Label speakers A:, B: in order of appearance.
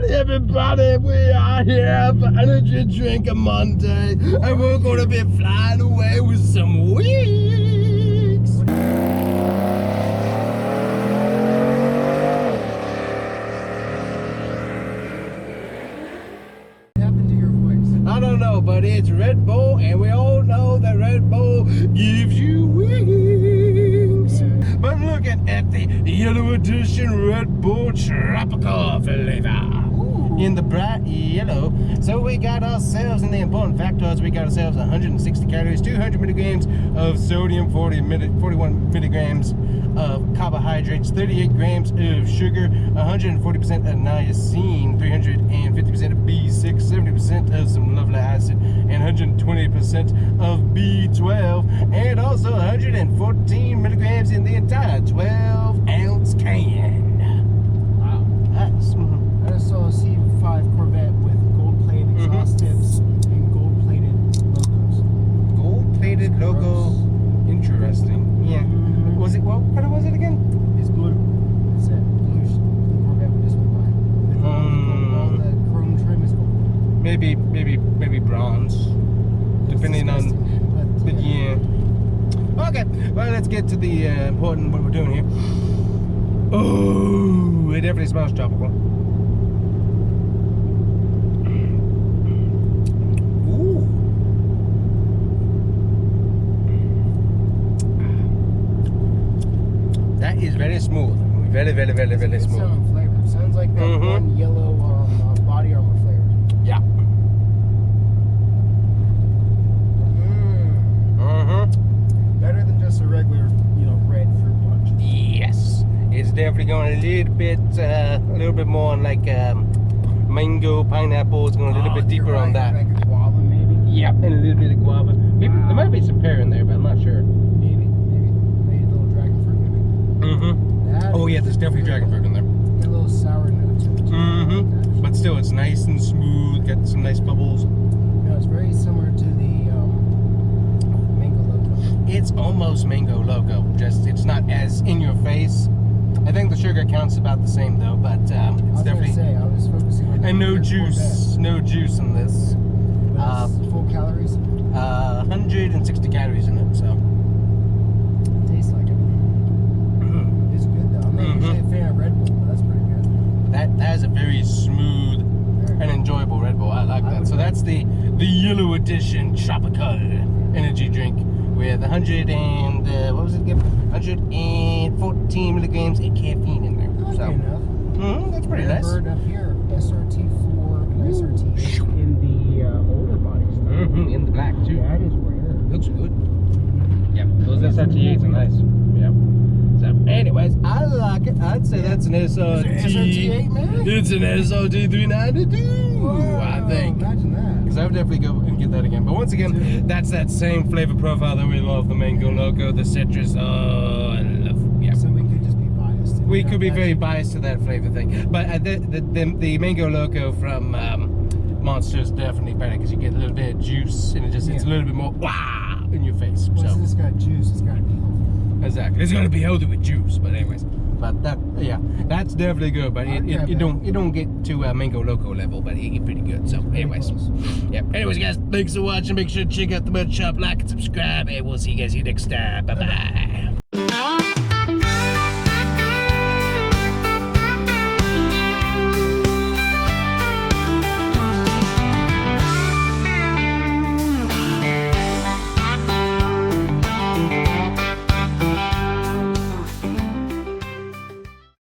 A: everybody, we are here for Energy Drink Monday, and we're going to be flying away with some wings.
B: What happened to your voice?
A: I don't know, but it's Red Bull, and we all know that Red Bull gives you wings. But looking at the Yellow Edition Red Bull Tropical flavor. In the bright yellow. So we got ourselves, and the important factors, we got ourselves 160 calories, 200 milligrams of sodium, 41 milligrams of carbohydrates, 38 grams of sugar, 140% of niacin, 350% of B6, 70% of some lovely acid, and 120% of B12, and also 114 milligrams in the entire 12-ounce can.
B: Wow.
A: That's...
B: I just saw a C5 Corvette with gold-plated exhaust tips and gold-plated logos.
A: Gold-plated logo. Interesting. Yeah. Was it, what color was it again?
B: It's blue. It's a blue Corvette with this one behind. All the chrome trim is gold.
A: Maybe bronze. Depending on. But yeah. Okay. Well, let's get to the important what we're doing here. Oh, it definitely smells tropical. That is very smooth. Very smooth.
B: Sound flavor. Sounds like that one yellow body armor flavor.
A: Yeah.
B: Better than just a regular, red fruit punch.
A: Yes. It's definitely going a little bit more like mango, pineapple. It's going a little bit deeper on that.
B: Like a guava, maybe?
A: Yep, and a little bit of guava. Maybe, there might be some pear in there, but I'm not sure.
B: Maybe a little dragon fruit, maybe.
A: Oh yeah, there's definitely dragon fruit in there.
B: A little sour note to it.
A: But still, it's nice and smooth. Got some nice bubbles.
B: It's very similar to the mango loco.
A: It's almost mango loco. Just it's not as in your face. I think the sugar counts about the same though, but it's definitely.
B: I was focusing on.
A: And no juice in this.
B: Full calories.
A: 160 calories in it, so.
B: Tastes like it. It's good though. I'm not usually a fan of Red Bull, but that's pretty good.
A: That is a very smooth and enjoyable Red Bull. I like that. So that's the Yellow Edition Tropical energy drink with 100 and what was it again? 114 milligrams of caffeine in there. So
B: enough.
A: That's pretty nice.
B: Bird up here, SRT4 and SRT in the older bodies.
A: In the black too.
B: That is rare.
A: Looks good. Yep, those SRT8s are nice. Yep. So, anyways, I like it. I'd say that's an SRT.
B: SRT8, man?
A: It's an SRT 392.
B: Wow,
A: I think.
B: Imagine that.
A: Because I would definitely go and get that again. But once again, that's that same flavor profile that we love. The mango loco, the citrus. Oh, I love. Yeah.
B: So we could just be biased.
A: We could be very biased to that flavor thing. But the mango loco from Monster is definitely better because you get a little bit of juice and it's a little bit more wow in your face.
B: Well,
A: so
B: since it's got juice, it's got to be healthy.
A: Exactly, it's gonna be healthy with juice. But anyways, that's definitely good. But it don't get to mango loco level, but it get pretty good. So anyways, anyways, guys, thanks for watching. Make sure to check out the merch shop, like and subscribe, and we'll see you guys here next time. Bye bye.